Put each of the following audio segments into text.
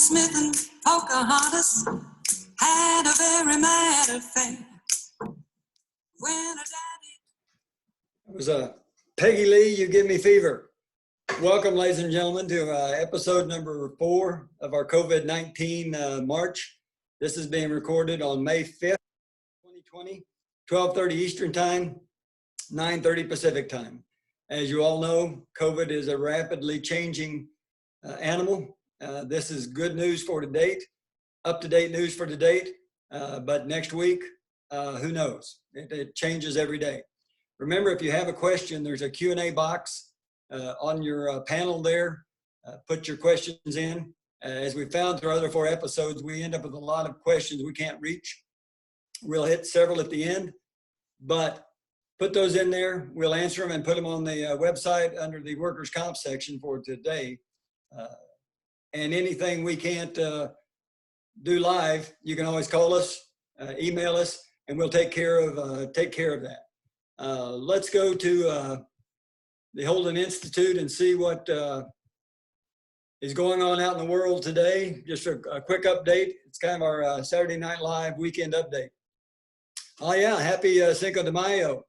Smith and Pocahontas had a very mad affair. When a daddy... It was Peggy Lee, You Give Me Fever. Welcome, ladies and gentlemen, to episode number 4 of our COVID-19 March. This is being recorded on May 5th, 2020, 12:30 Eastern Time, 9:30 Pacific Time. As you all know, COVID is a rapidly changing animal. This is good news for today, up-to-date news for today, but next week, who knows? It changes every day. Remember, if you have a question, there's a Q&A box on your panel there. Put your questions in. As we found through other 4 episodes, we end up with a lot of questions we can't reach. We'll hit several at the end, but put those in there. We'll answer them and put them on the website under the workers' comp section for today. And anything we can't do live, you can always call us, email us, and we'll take care of that. Let's go to the Holden Institute and see what is going on out in the world today. Just a quick update. It's kind of our Saturday Night Live weekend update. Oh yeah, happy Cinco de Mayo,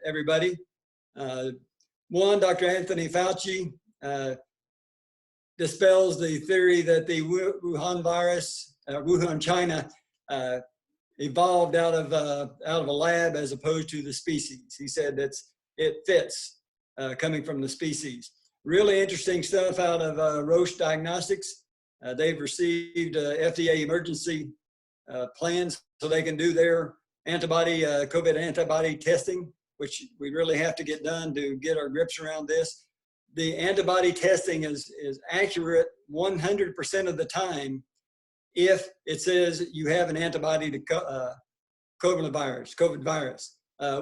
everybody. Dr. Anthony Fauci dispels the theory that the Wuhan virus, Wuhan, China, evolved out of a lab as opposed to the species. He said that it fits coming from the species. Really interesting stuff out of Roche Diagnostics. They've received FDA emergency plans so they can do their COVID antibody testing, which we really have to get done to get our grips around this. The antibody testing is accurate 100% of the time if it says you have an antibody to COVID virus,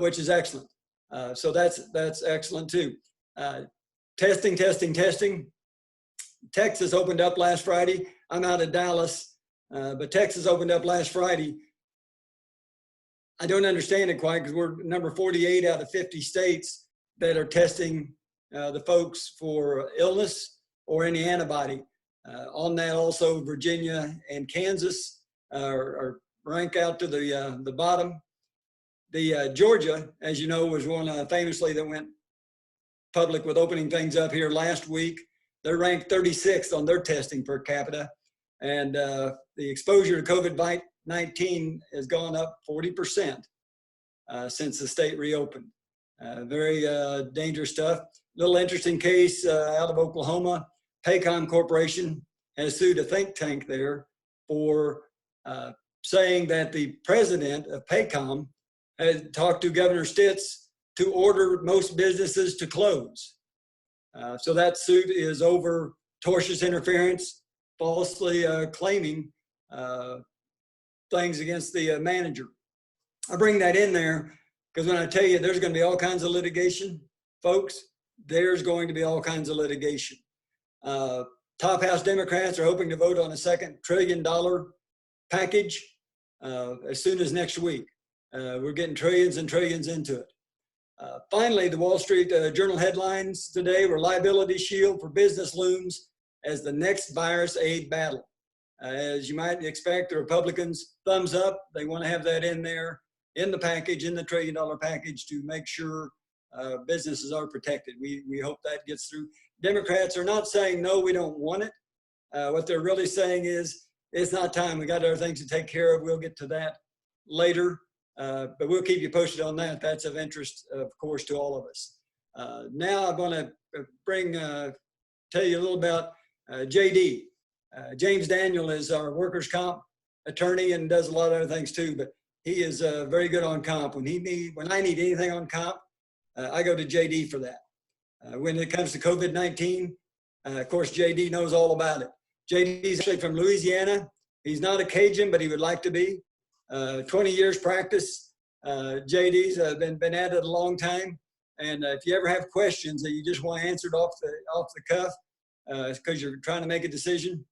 which is excellent. So that's excellent too. Testing. Texas opened up last Friday. I'm out of Dallas, but Texas opened up last Friday. I don't understand it quite because we're number 48 out of 50 states that are testing the folks for illness or any antibody. On that also, Virginia and Kansas are ranked out to the bottom. The Georgia, as you know, was one famously that went public with opening things up here last week. They're ranked 36th on their testing per capita. And the exposure to COVID-19 has gone up 40% since the state reopened. Very dangerous stuff. Little interesting case out of Oklahoma. Paycom Corporation has sued a think tank there for saying that the president of Paycom had talked to Governor Stitz to order most businesses to close. So that suit is over tortious interference, falsely claiming things against the manager. I bring that in there because when I tell you there's going to be all kinds of litigation, folks, there's going to be all kinds of litigation. Top House Democrats are hoping to vote on a $2 trillion package as soon as next week. We're getting trillions and trillions into it. Finally, the Wall Street Journal headlines today were liability shield for business looms as the next virus aid battle. As you might expect, the Republicans thumbs up. They want to have that in there in the package, in the $1 trillion package to make sure businesses are protected. We hope that gets through. Democrats are not saying, no, we don't want it. What they're really saying is, it's not time. We got other things to take care of. We'll get to that later, but we'll keep you posted on that. That's of interest, of course, to all of us. Now I'm going to tell you a little about JD. James Daniel is our workers' comp attorney and does a lot of other things too, but he is very good on comp. When I need anything on comp, I go to JD for that. When it comes to COVID-19, of course, JD knows all about it. JD's actually from Louisiana. He's not a Cajun, but he would like to be. 20 years practice. JD's been at it a long time. And if you ever have questions that you just want answered off the cuff, because you're trying to make a decision,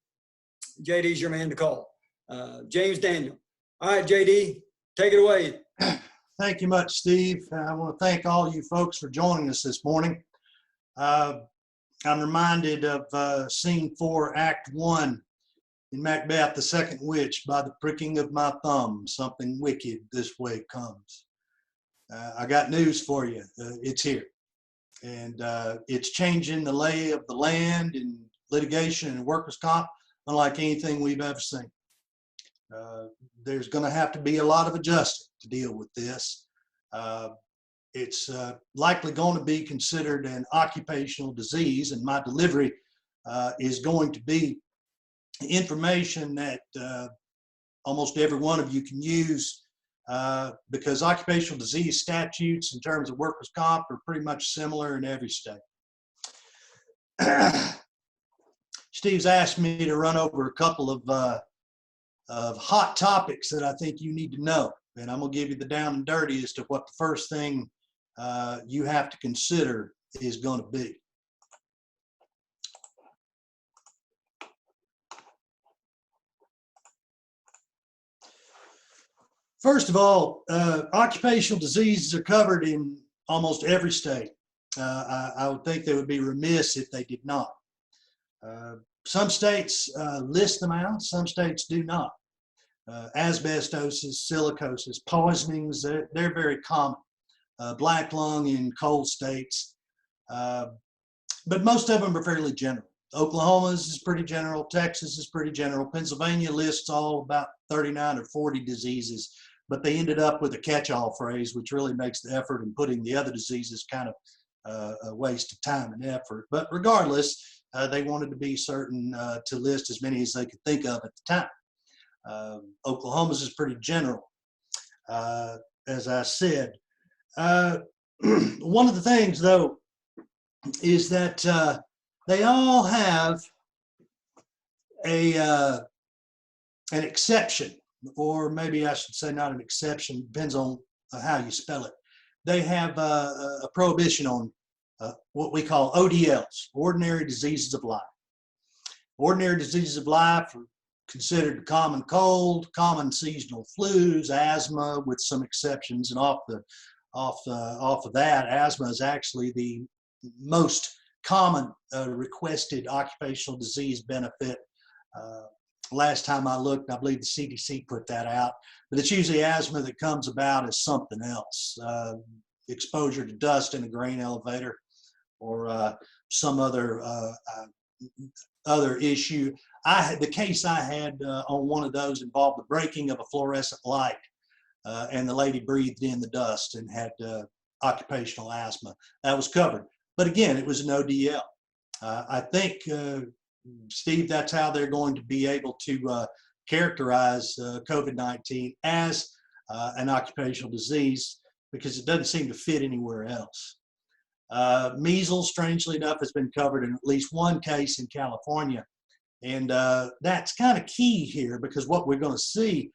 JD's your man to call. James Daniel. All right, JD, take it away. Thank you much, Steve. I want to thank all you folks for joining us this morning. I'm reminded of Scene 4, Act 1 In Macbeth, the second witch, by the pricking of my thumb, something wicked this way comes. I got news for you. It's here. And it's changing the lay of the land in litigation and workers' comp unlike anything we've ever seen. There's going to have to be a lot of adjusting to deal with this. It's likely going to be considered an occupational disease, and my delivery is going to be information that almost every one of you can use because occupational disease statutes in terms of workers' comp are pretty much similar in every state. Steve's asked me to run over a couple of hot topics that I think you need to know, and I'm going to give you the down and dirty as to what the first thing you have to consider is going to be. First of all, occupational diseases are covered in almost every state. I would think they would be remiss if they did not. Some states list them out, some states do not. Asbestosis, silicosis, poisonings, they're very common. Black lung in cold states, but most of them are fairly general. Oklahoma's is pretty general, Texas is pretty general, Pennsylvania lists all about 39 or 40 diseases, but they ended up with a catch-all phrase, which really makes the effort in putting the other diseases kind of a waste of time and effort. But regardless, they wanted to be certain to list as many as they could think of at the time. Oklahoma's is pretty general, as I said. One of the things, though, is that they all have an exception, or maybe I should say not an exception, depends on how you spell it. They have a prohibition on what we call ODLs, ordinary diseases of life. Ordinary diseases of life are considered common cold, common seasonal flus, asthma, with some exceptions. And off of that, asthma is actually the most common requested occupational disease benefit. Last time I looked, I believe the CDC put that out, but it's usually asthma that comes about as something else. Exposure to dust in a grain elevator or some other issue. The case I had on one of those involved the breaking of a fluorescent light, and the lady breathed in the dust and had occupational asthma. That was covered. But again, it was an ODL. I think, Steve, that's how they're going to be able to characterize COVID-19 as an occupational disease, because it doesn't seem to fit anywhere else. Measles, strangely enough, has been covered in at least one case in California. And that's kind of key here, because what we're going to see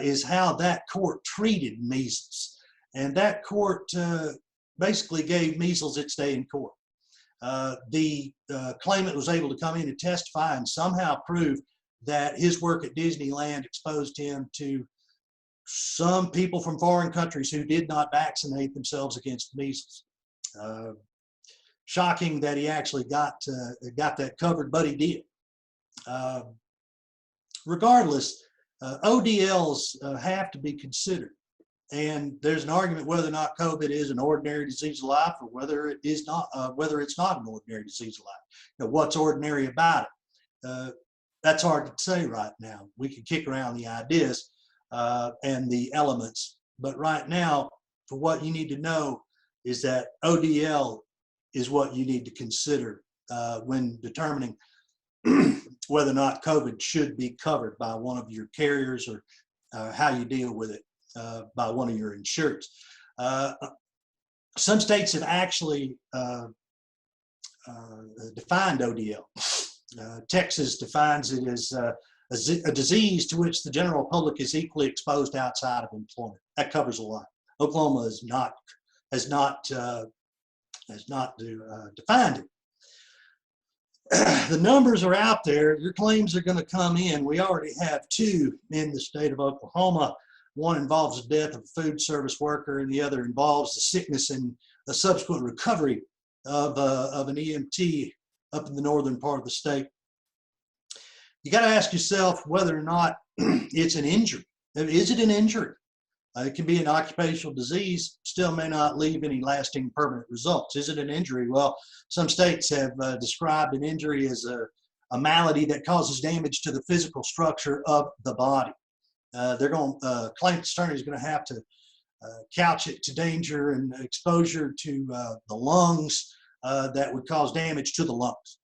is how that court treated measles. And that court basically gave measles its day in court. The claimant was able to come in and testify and somehow prove that his work at Disneyland exposed him to some people from foreign countries who did not vaccinate themselves against measles. Shocking that he actually got that covered, but he did. Regardless, ODLs have to be considered. And there's an argument whether or not COVID is an ordinary disease of life, or whether it is not, whether it's not an ordinary disease of life. You know, what's ordinary about it? That's hard to say right now. We can kick around the ideas and the elements, but right now, for what you need to know is that ODL is what you need to consider when determining whether or not COVID should be covered by one of your carriers, or how you deal with it by one of your insureds. Some states have actually defined ODL. Texas defines it as a disease to which the general public is equally exposed outside of employment. That covers a lot. Oklahoma has not defined it. The numbers are out there. Your claims are going to come in. We already have 2 in the state of Oklahoma. One involves the death of a food service worker, and the other involves the sickness and the subsequent recovery of an EMT up in the northern part of the state. you got to ask yourself whether or not it's an injury. Is it an injury? It can be an occupational disease, still may not leave any lasting permanent results. Is it an injury? Well, some states have described an injury as a malady that causes damage to the physical structure of the body. They're going to, claimant's attorney is going to have to couch it to danger and exposure to the lungs that would cause damage to the lungs.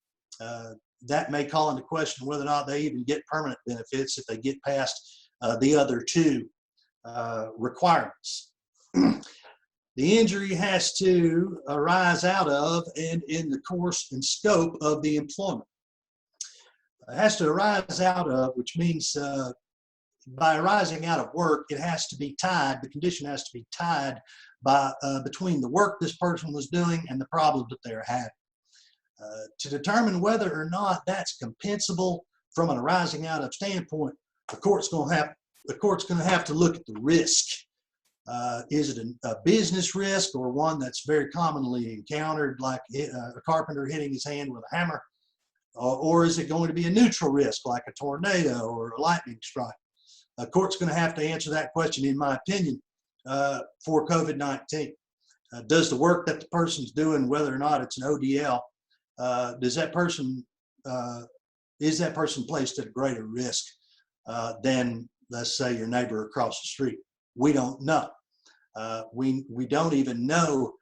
That may call into question whether or not they even get permanent benefits if they get past the other two requirements. The injury has to arise out of and in the course and scope of the employment. It has to arise out of, which means by arising out of work, it has to be tied, the condition has to be tied by between the work this person was doing and the problem that they're having. To determine whether or not that's compensable from an arising out of standpoint, the court's going to have to look at the risk. Is it a business risk or one that's very commonly encountered, like a carpenter hitting his hand with a hammer? Or is it going to be a neutral risk, like a tornado or a lightning strike? The court's going to have to answer that question, in my opinion, for COVID-19. Does the work that the person's doing, whether or not it's an ODL, is that person placed at a greater risk than, let's say, your neighbor across the street? We don't know. We don't even know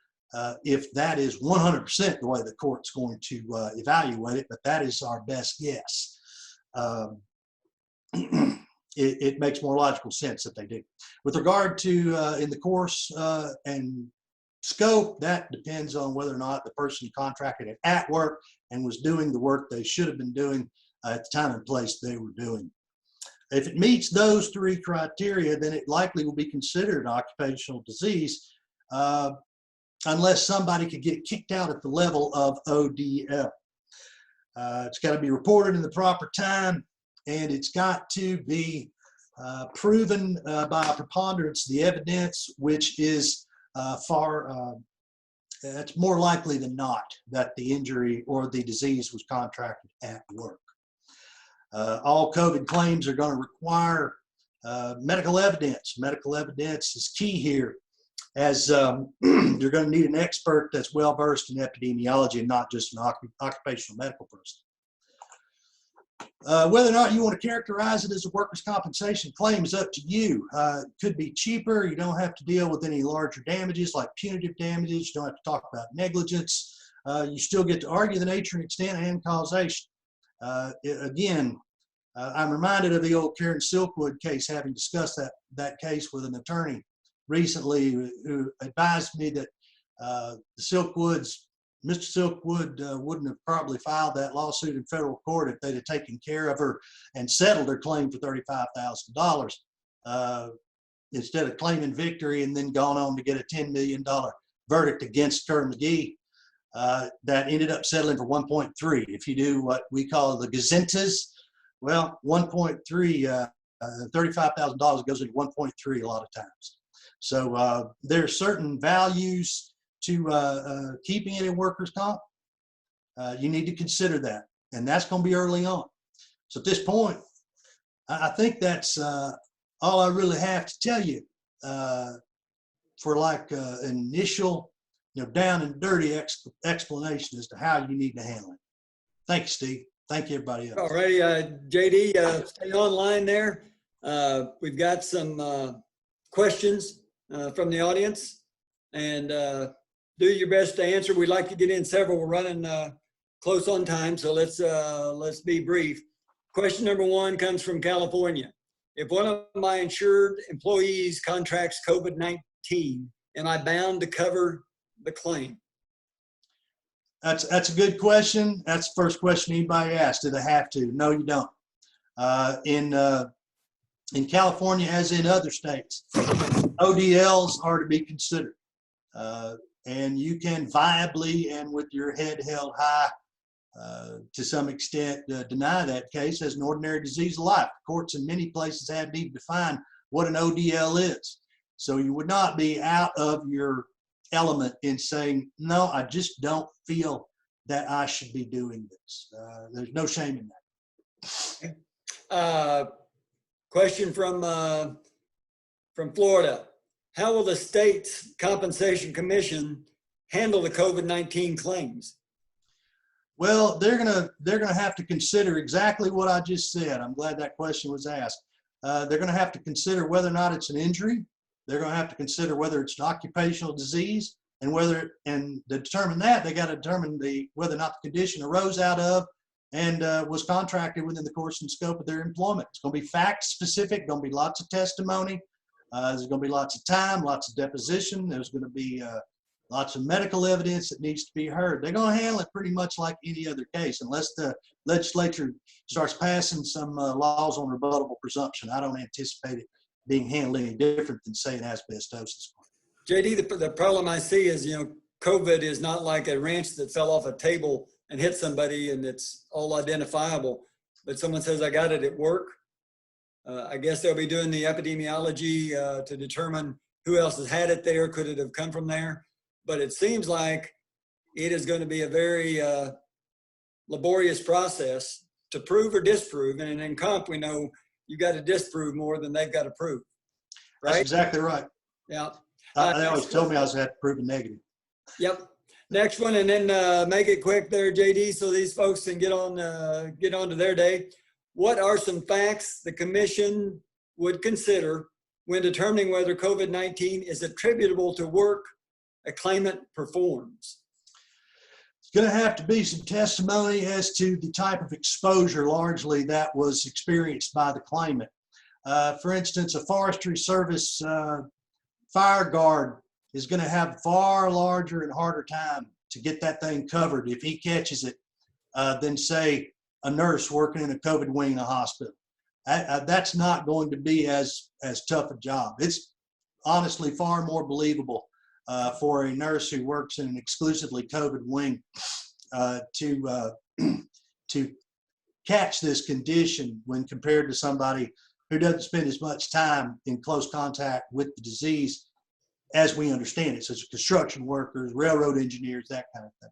if that is 100% the way the court's going to evaluate it, but that is our best guess. It makes more logical sense that they do. With regard to in the course and scope, that depends on whether or not the person contracted it at work and was doing the work they should have been doing at the time and place they were doing. If it meets those three criteria, then it likely will be considered an occupational disease unless somebody could get kicked out at the level of ODL. It's got to be reported in the proper time, and it's got to be proven by a preponderance of the evidence, which is it's more likely than not that the injury or the disease was contracted at work. All COVID claims are going to require medical evidence. Medical evidence is key here, as you're going to need an expert that's well versed in epidemiology and not just an occupational medical person. Whether or not you want to characterize it as a workers' compensation claim is up to you. It could be cheaper. You don't have to deal with any larger damages like punitive damages. You don't have to talk about negligence. You still get to argue the nature and extent and causation. Again, I'm reminded of the old Karen Silkwood case, having discussed that case with an attorney recently who advised me that Mr. Silkwood wouldn't have probably filed that lawsuit in federal court if they'd have taken care of her and settled her claim for $35,000 instead of claiming victory and then gone on to get a $10 million verdict against Kerr McGee that ended up settling for 1.3. If you do what we call the gazintas, well, 1.3, $35,000 goes into 1.3 a lot of times. So there are certain values to keeping it in workers' comp. You need to consider that, and that's going to be early on. So at this point, I think that's all I really have to tell you for like an initial, down and dirty explanation as to how you need to handle it. Thank you, Steve. Thank you, everybody else. All righty, JD, stay online there. We've got some questions from the audience, and do your best to answer. We'd like to get in several. We're running close on time, so let's be brief. Question number one comes from California. If one of my insured employees contracts COVID-19, am I bound to cover the claim? That's a good question. That's the first question anybody asks. Do they have to? No, you don't. In California, as in other states, ODLs are to be considered. And you can viably and with your head held high, to some extent, deny that case as an ordinary disease of life. Courts in many places haven't even defined what an ODL is. So you would not be out of your element in saying, no, I just don't feel that I should be doing this. There's no shame in that. Question from Florida. How will the state's compensation commission handle the COVID-19 claims? Well, they're gonna have to consider exactly what I just said. I'm glad that question was asked. They're gonna have to consider whether or not it's an injury. They're gonna have to consider whether it's an occupational disease, and to determine that, they got to determine whether or not the condition arose out of and was contracted within the course and scope of their employment. It's going to be fact specific. Going to be lots of testimony. There's going to be lots of time, lots of deposition. There's going to be lots of medical evidence that needs to be heard. They're going to handle it pretty much like any other case, unless the legislature starts passing some laws on rebuttable presumption. I don't anticipate it being handled any different than, say, an asbestosis. JD, the problem I see is, COVID is not like a wrench that fell off a table and hit somebody and it's all identifiable. But someone says, I got it at work. I guess they'll be doing the epidemiology to determine who else has had it there. Could it have come from there? But it seems like it is going to be a very laborious process to prove or disprove. And in comp, we know you got to disprove more than they've got to prove. Right? That's exactly right. Yeah. They always told me I was going to have to prove a negative. Yep. Next one, and then make it quick there, JD, so these folks can get on to their day. What are some facts the commission would consider when determining whether COVID-19 is attributable to work a claimant performs? It's going to have to be some testimony as to the type of exposure largely that was experienced by the claimant. For instance, a Forestry Service fire guard is going to have far larger and harder time to get that thing covered if he catches it than, say, a nurse working in a COVID wing in a hospital. That's not going to be as tough a job. It's honestly far more believable for a nurse who works in an exclusively COVID wing to catch this condition when compared to somebody who doesn't spend as much time in close contact with the disease as we understand it, such as construction workers, railroad engineers, that kind of thing.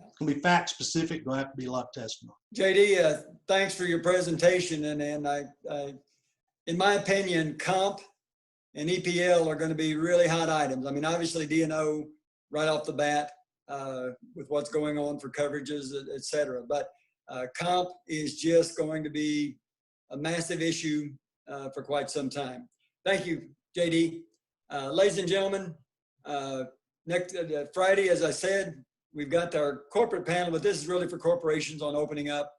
It's going to be fact specific. Going to have to be a lot of testimony. JD, thanks for your presentation. And I, in my opinion, comp and EPL are going to be really hot items. I mean, obviously D&O right off the bat with what's going on for coverages, et cetera. But comp is just going to be a massive issue for quite some time. Thank you, JD. Ladies and gentlemen, next Friday, as I said, we've got our corporate panel, but this is really for corporations on opening up.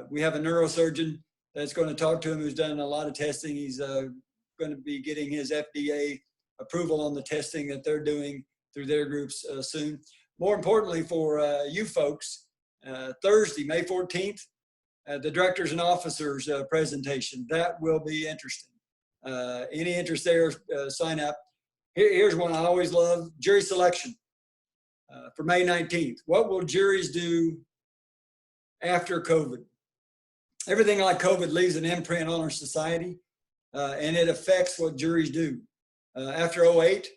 We have a neurosurgeon that's going to talk to him who's done a lot of testing. He's going to be getting his FDA approval on the testing that they're doing through their groups soon. More importantly for you folks, Thursday, May 14th, the directors and officers presentation. That will be interesting. Any interest there, sign up. Here's one I always love, jury selection for May 19th. What will juries do after COVID? Everything like COVID leaves an imprint on our society, and it affects what juries do. After 2008,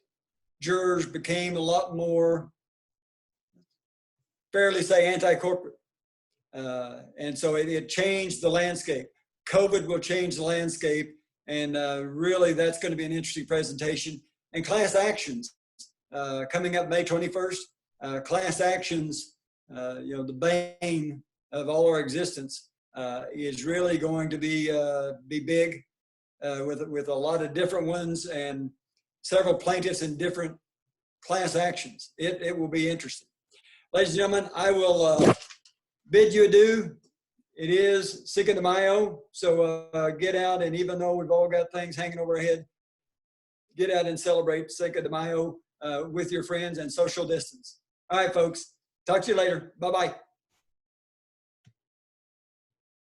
jurors became a lot more, fairly say, anti-corporate. And so it changed the landscape. COVID will change the landscape. And really, that's going to be an interesting presentation. And class actions coming up May 21st. Class actions, the bane of all our existence, is really going to be big with a lot of different ones and several plaintiffs in different class actions. It will be interesting. Ladies and gentlemen, I will bid you adieu. It is Cinco de Mayo, so get out, and even though we've all got things hanging over our head, get out and celebrate Cinco de Mayo with your friends and social distance. All right, folks, talk to you later. Bye-bye.